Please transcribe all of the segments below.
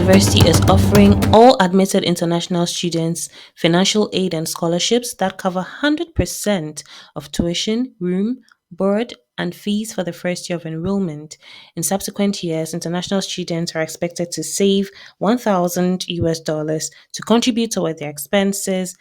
university is offering all admitted international students financial aid and scholarships that cover 100% of tuition, room, board, and fees for the first year of enrollment. In subsequent years, international students are expected to save 1,000 US dollars to contribute toward their expenses.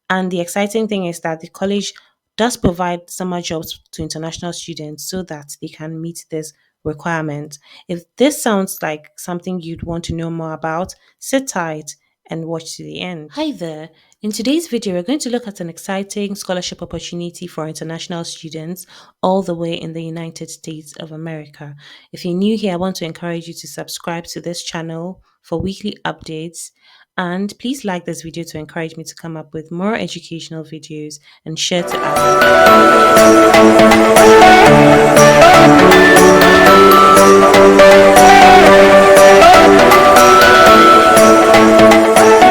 And the exciting thing is that the college does provide summer jobs to international students so that they can meet this requirement. If this sounds like something you'd want to know more about, sit tight and watch to the end. Hi there. In today's video, we're going to look at an exciting scholarship opportunity for international students all the way in the United States of America. If you're new here, I want to encourage you to subscribe to this channel for weekly updates. And please like this video to encourage me to come up with more educational videos and share to others.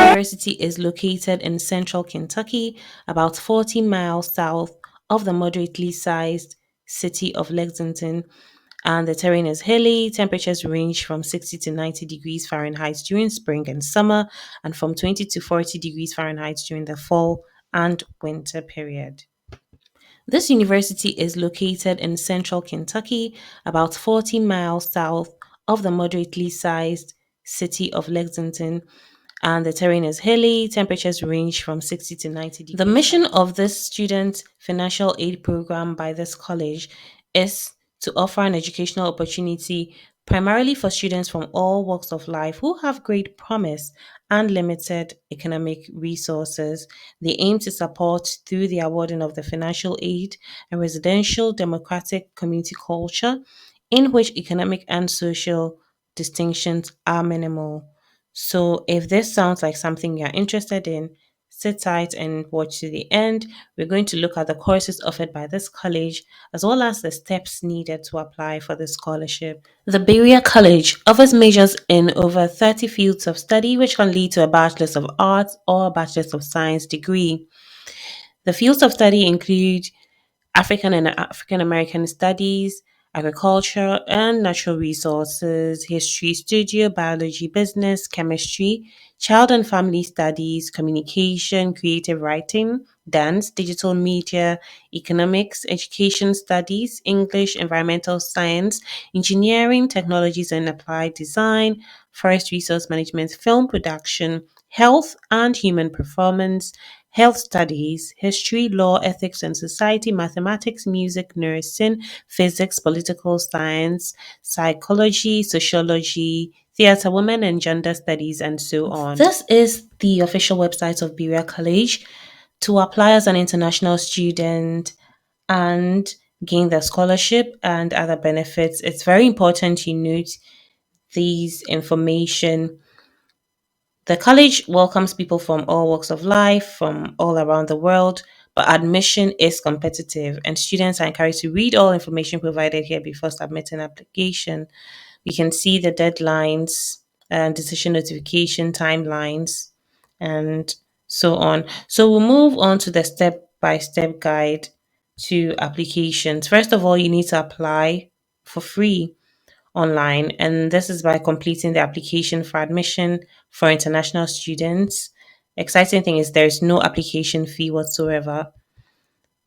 University is located in central Kentucky, about 40 miles south of the moderately sized city of Lexington. And the terrain is hilly. Temperatures range from 60 to 90 degrees Fahrenheit during spring and summer, and from 20 to 40 degrees Fahrenheit during the fall and winter period. This university is located in central Kentucky, about 40 miles south of the moderately sized city of Lexington. And the terrain is hilly. Temperatures range from 60 to 90 degrees. The mission of this student financial aid program by this college is to offer an educational opportunity primarily for students from all walks of life who have great promise and limited economic resources. They aim to support through the awarding of the financial aid a residential democratic community culture in which economic and social distinctions are minimal. So, if this sounds like something you're interested in, sit tight and watch to the end. We're going to look at the courses offered by this college as well as the steps needed to apply for the scholarship. The Berea College offers majors in over 30 fields of study, which can lead to a Bachelor's of Arts or a Bachelor's of Science degree. The fields of study include African and African American Studies, Agriculture and Natural Resources, History, Studio, Biology, Business, Chemistry, Child and Family Studies, Communication, Creative Writing, Dance, Digital Media, Economics, Education Studies, English, Environmental Science, Engineering, Technologies and Applied Design, Forest Resource Management, Film Production, Health and Human Performance, Health Studies, History, Law, Ethics and Society, Mathematics, Music, Nursing, Physics, Political Science, Psychology, Sociology, Theatre, Women and Gender Studies, and so on. This is the official website of Berea College. To apply as an international student and gain the scholarship and other benefits, it's very important you note these information. The college welcomes people from all walks of life, from all around the world, but admission is competitive and students are encouraged to read all information provided here before submitting application. We can see the deadlines and decision notification timelines and so on. So we'll move on to the step-by-step guide to applications. First of all, you need to apply for free online, and this is by completing the application for admission for international students. Exciting thing is there's no application fee whatsoever.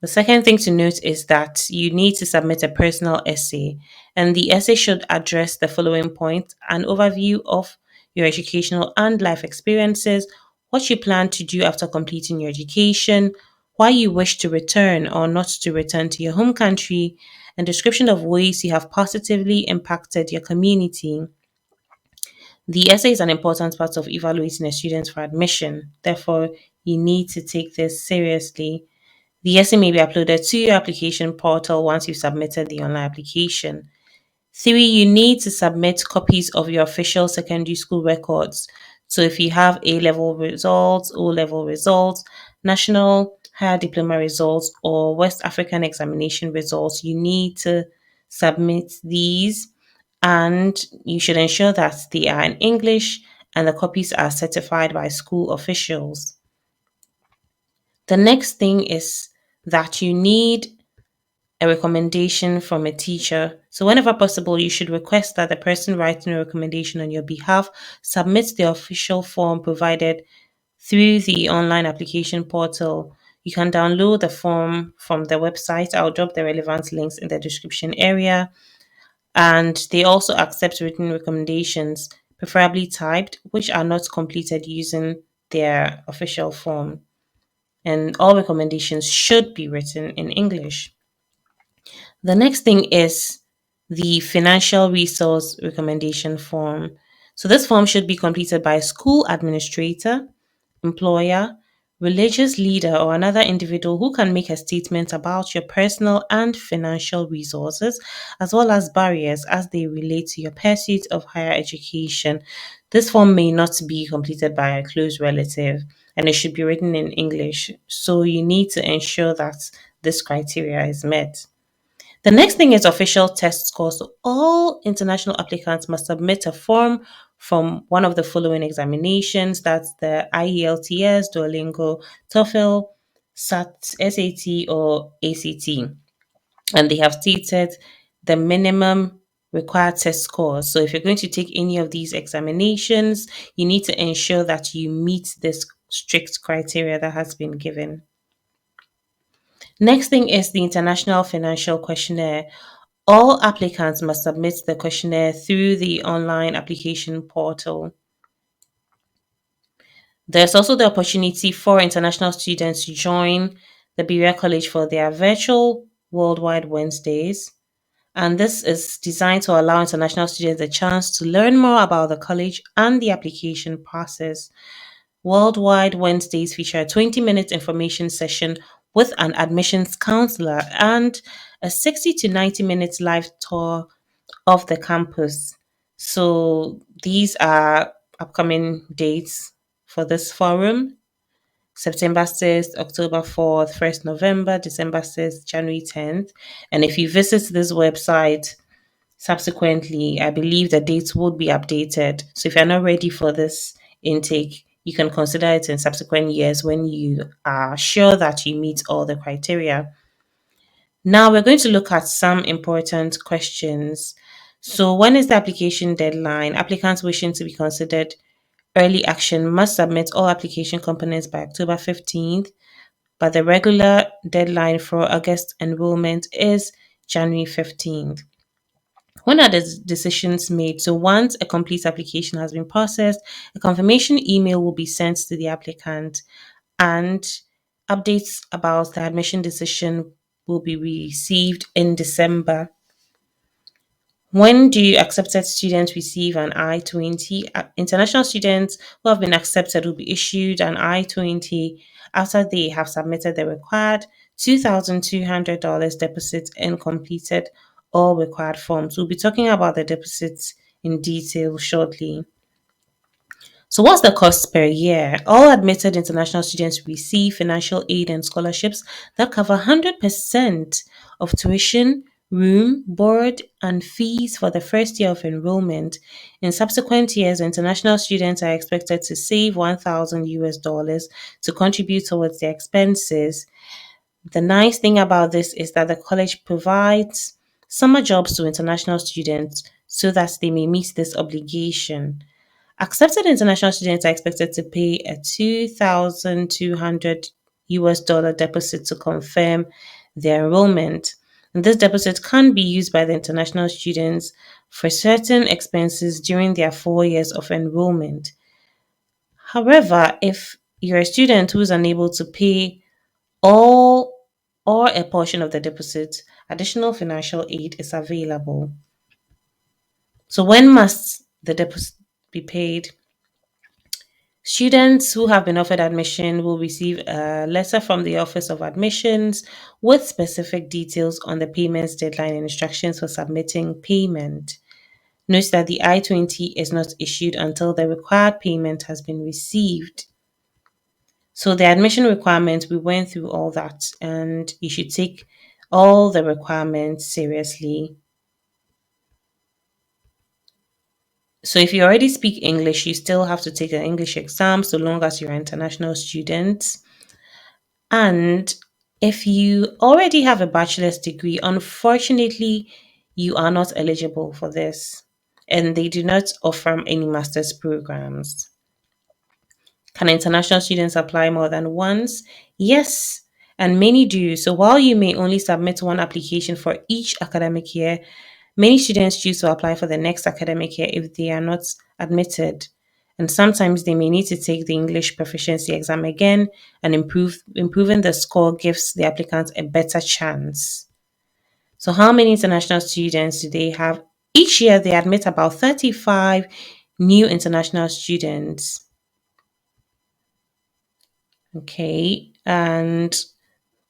The second thing to note is that you need to submit a personal essay, and the essay should address the following points: an overview of your educational and life experiences, what you plan to do after completing your education, why you wish to return or not to return to your home country, and description of ways you have positively impacted your community. The essay is an important part of evaluating a student for admission. Therefore, you need to take this seriously. The essay may be uploaded to your application portal once you've submitted the online application. 3, you need to submit copies of your official secondary school records. So if you have A-level results, O-level results, national higher diploma results, or West African examination results, you need to submit these, and you should ensure that they are in English and the copies are certified by school officials. The next thing is that you need a recommendation from a teacher. So, whenever possible, you should request that the person writing a recommendation on your behalf submits the official form provided through the online application portal. You can download the form from the website. I'll drop the relevant links in the description area. And they also accept written recommendations, preferably typed, which are not completed using their official form. And all recommendations should be written in English. The next thing is the financial resource recommendation form. So, this form should be completed by a school administrator, employer, religious leader, or another individual who can make a statement about your personal and financial resources, as well as barriers as they relate to your pursuit of higher education. This form may not be completed by a close relative and it should be written in English. So, you need to ensure that this criteria is met. The next thing is official test scores. So all international applicants must submit a form from one of the following examinations. That's the IELTS, Duolingo, TOEFL, SAT, or ACT. And they have stated the minimum required test scores. So if you're going to take any of these examinations, you need to ensure that you meet this strict criteria that has been given. Next thing is the International Financial Questionnaire. All applicants must submit the questionnaire through the online application portal. There's also the opportunity for international students to join the Berea College for their virtual Worldwide Wednesdays. And this is designed to allow international students a chance to learn more about the college and the application process. Worldwide Wednesdays feature a 20-minute information session with an admissions counselor and a 60 to 90 minutes live tour of the campus. So these are upcoming dates for this forum. September 6th, October 4th, 1st November, December 6th, January 10th. And if you visit this website subsequently, I believe the dates would be updated. So if you're not ready for this intake, you can consider it in subsequent years when you are sure that you meet all the criteria. Now we're going to look at some important questions. So, when is the application deadline? Applicants wishing to be considered early action must submit all application components by October 15th, but the regular deadline for August enrollment is January 15th. When are the decisions made? So, once a complete application has been processed, a confirmation email will be sent to the applicant and updates about the admission decision will be received in December. When do accepted students receive an I-20? International students who have been accepted will be issued an I-20 after they have submitted the required $2,200 deposit and completed all required forms. We'll be talking about the deposits in detail shortly. So, what's the cost per year? All admitted international students receive financial aid and scholarships that cover 100% of tuition, room, board, and fees for the first year of enrollment. In subsequent years, international students are expected to save 1,000 US dollars to contribute towards their expenses. The nice thing about this is that the college provides summer jobs to international students so that they may meet this obligation. Accepted international students are expected to pay a 2,200 US dollar deposit to confirm their enrollment. And this deposit can be used by the international students for certain expenses during their 4 years of enrollment. However, if you're a student who is unable to pay all or a portion of the deposit, additional financial aid is available. So, when must the deposit be paid? Students who have been offered admission will receive a letter from the Office of Admissions with specific details on the payments deadline and instructions for submitting payment. Note that the I-20 is not issued until the required payment has been received. So, the admission requirements, we went through all that, and you should take all the requirements seriously. So if you already speak English, you still have to take an English exam so long as you're an international student. And If you already have a bachelor's degree, unfortunately, you are not eligible for this, and they do not offer any master's programs. Can international students apply more than once? Yes, and many do. So while you may only submit one application for each academic year, many students choose to apply for the next academic year if they are not admitted. And sometimes they may need to take the English proficiency exam again, and improving the score gives the applicant a better chance. So how many international students do they have? Each year they admit about 35 new international students. Okay, and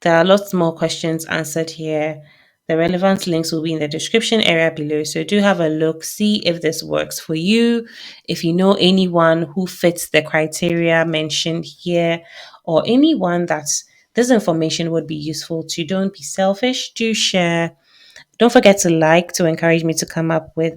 there are lots more questions answered here. The relevant links will be in the description area below. So do have a look, see if this works for you. If you know anyone who fits the criteria mentioned here, or anyone that this information would be useful to, don't be selfish. Do share. Don't forget to like to encourage me to come up with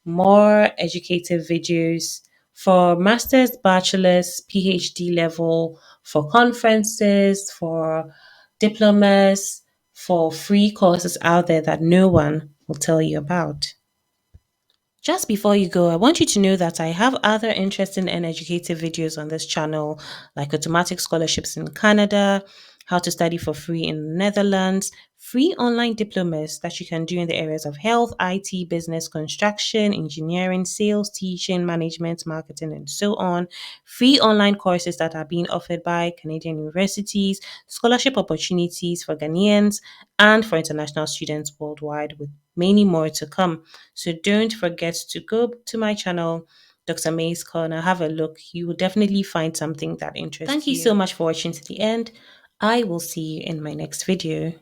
more educative videos for master's, bachelor's, PhD level, for conferences, for diplomas, for free courses out there that no one will tell you about. Just before you go, I want you to know that I have other interesting and educative videos on this channel, like automatic scholarships in Canada, how to study for free in the Netherlands, free online diplomas that you can do in the areas of health, IT, business, construction, engineering, sales, teaching, management, marketing, and so on, free online courses that are being offered by Canadian universities, scholarship opportunities for Ghanaians and for international students worldwide, with many more to come. So don't forget to go to my channel, Dr. May's Corner, have a look. You will definitely find something that interests you. Thank you so much for watching to the end. I will see you in my next video.